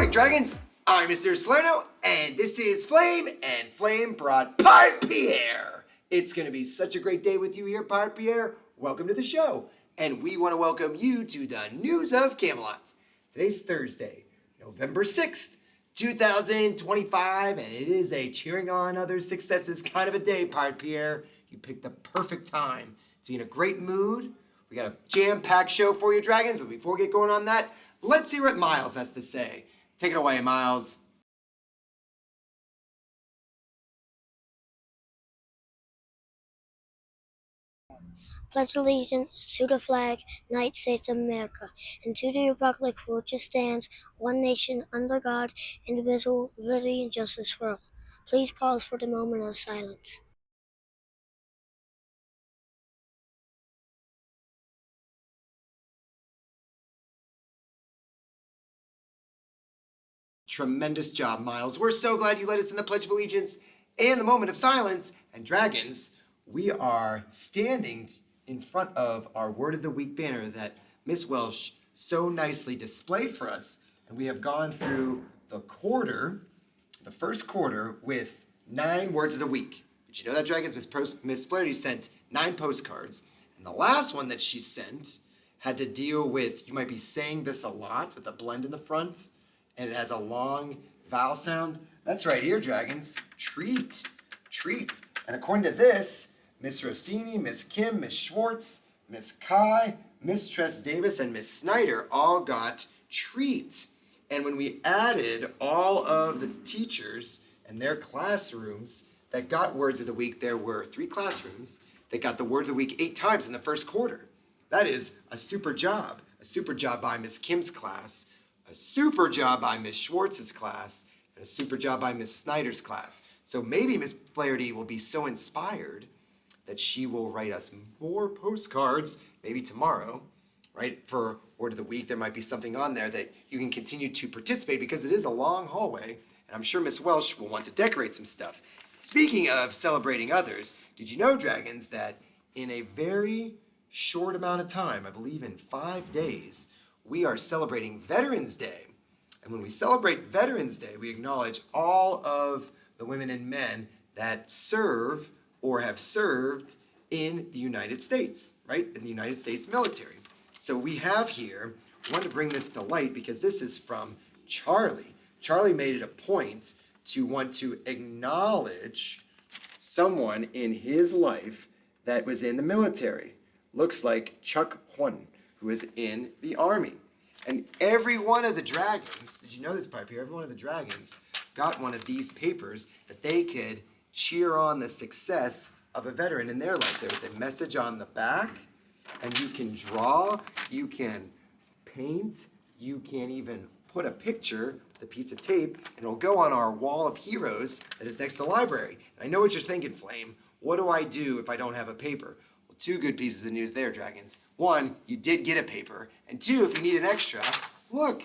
morning, dragons. I'm Mr. Salerno, and this is Flame and Flame brought by Pierre. It's going to be such a great day with you here, Pierre. Welcome to the show, and we want to welcome you to the news of Camelot. Today's Thursday, November 6th, 2025, and it is a cheering on others' successes kind of a day, Pierre. You picked the perfect time to be in a great mood. We got a jam-packed show for you, dragons, but before we get going on that, let's hear what Miles has to say. Take it away, Miles. Pledge allegiance to the flag, United States of America, and to the republic for which it stands, one nation, under God, indivisible, with liberty and justice for all. Please pause for the moment of silence. Tremendous job, Miles. We're so glad you led us in the Pledge of Allegiance and the moment of silence. And dragons, we are standing in front of our Word of the Week banner that Miss Welsh so nicely displayed for us. And we have gone through the first quarter, with 9 words of the week. Did you know that, dragons? Miss Flaherty sent 9 postcards. And the last one that she sent had to deal with, you might be saying this a lot, with a blend in the front. And it has a long vowel sound. That's right here, dragons. Treat. And according to this, Miss Rossini, Miss Kim, Miss Schwartz, Miss Kai, Miss Tress Davis, and Miss Snyder all got treat. And when we added all of the teachers and their classrooms that got words of the week, there were 3 classrooms that got the word of the week 8 times in the first quarter. That is a super job. A super job by Miss Kim's class, a super job by Miss Schwartz's class, and a super job by Miss Snyder's class. So maybe Miss Flaherty will be so inspired that she will write us more postcards, maybe tomorrow, right? For Word of the Week, there might be something on there that you can continue to participate, because it is a long hallway, and I'm sure Miss Welsh will want to decorate some stuff. Speaking of celebrating others, did you know, dragons, that in a very short amount of time, I believe in 5 days, we are celebrating Veterans Day. And when we celebrate Veterans Day, we acknowledge all of the women and men that serve or have served in the United States, right? In the United States military. So we have here, I wanted to bring this to light because this is from Charlie. Charlie made it a point to want to acknowledge someone in his life that was in the military. Looks like Chuck Huon, who is in the Army. And every one of the dragons, did you know this, Piper? Every one of the dragons got one of these papers that they could cheer on the success of a veteran in their life. There's a message on the back, and you can draw, you can paint, you can even put a picture with a piece of tape, and it'll go on our wall of heroes that is next to the library. And I know what you're thinking, Flame. What do I do if I don't have a paper? 2 good pieces of news there, dragons. 1, you did get a paper. And 2, if you need an extra, look,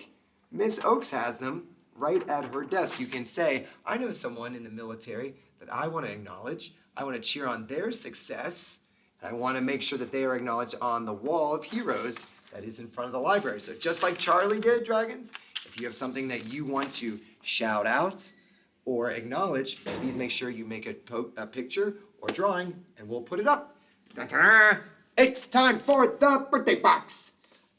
Miss Oakes has them right at her desk. You can say, I know someone in the military that I want to acknowledge. I want to cheer on their success. And I want to make sure that they are acknowledged on the wall of heroes that is in front of the library. So just like Charlie did, dragons, if you have something that you want to shout out or acknowledge, please make sure you make a picture or drawing, and we'll put it up. Ta-ta! It's time for the birthday box.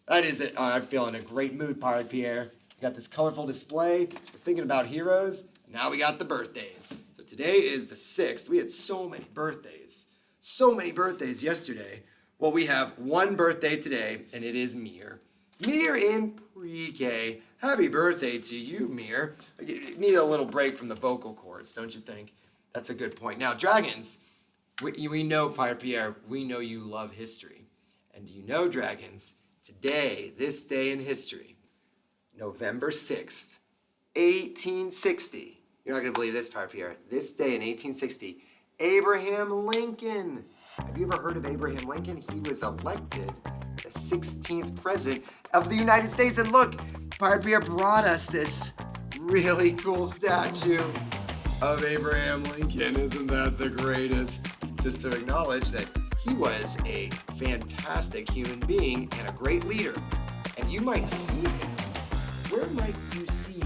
That is it. I'm feeling a great mood, Pierre. We got this colorful display. We're thinking about heroes. Now we got the birthdays. So today is the 6th. We had so many birthdays. So many birthdays yesterday. Well, we have one birthday today, and it is Mir. Mir in pre-K. Happy birthday to you, Mir. You need a little break from the vocal cords, don't you think? That's a good point. Now, dragons, we know, Pierre, we know you love history. And you know, dragons, today, this day in history, November 6th, 1860. You're not going to believe this, Pierre. This day in 1860, Abraham Lincoln. Have you ever heard of Abraham Lincoln? He was elected the 16th president of the United States. And look, Pierre brought us this really cool statue of Abraham Lincoln. Isn't that the greatest? Just to acknowledge that he was a fantastic human being and a great leader. And you might see him. Where might you see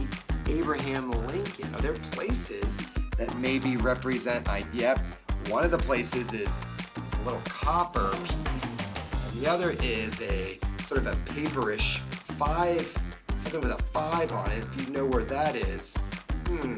Abraham Lincoln? Are there places that maybe represent, yep, one of the places is a little copper piece, and the other is a sort of a paperish 5, something with a 5 on it, if you know where that is.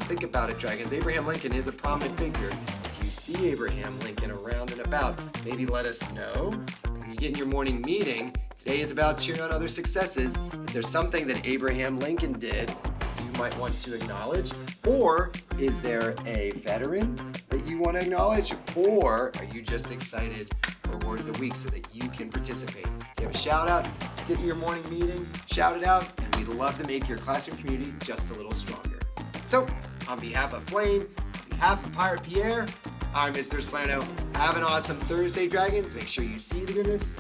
Think about it, Dragons. Abraham Lincoln is a prominent figure. If you see Abraham Lincoln around and about, maybe let us know. When you get in your morning meeting, today is about cheering on other successes. Is there something that Abraham Lincoln did that you might want to acknowledge? Or is there a veteran that you want to acknowledge? Or are you just excited for Word of the Week so that you can participate? If you have a shout out, get in your morning meeting, shout it out, and we'd love to make your classroom community just a little stronger. So, on behalf of Flame, on behalf of Pirate Pierre, I'm Mr. Slano. Have an awesome Thursday, Dragons. Make sure you see the goodness,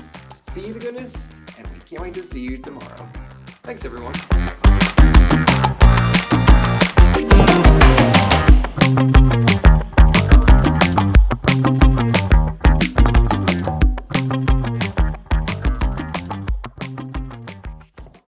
be the goodness, and we can't wait to see you tomorrow. Thanks, everyone.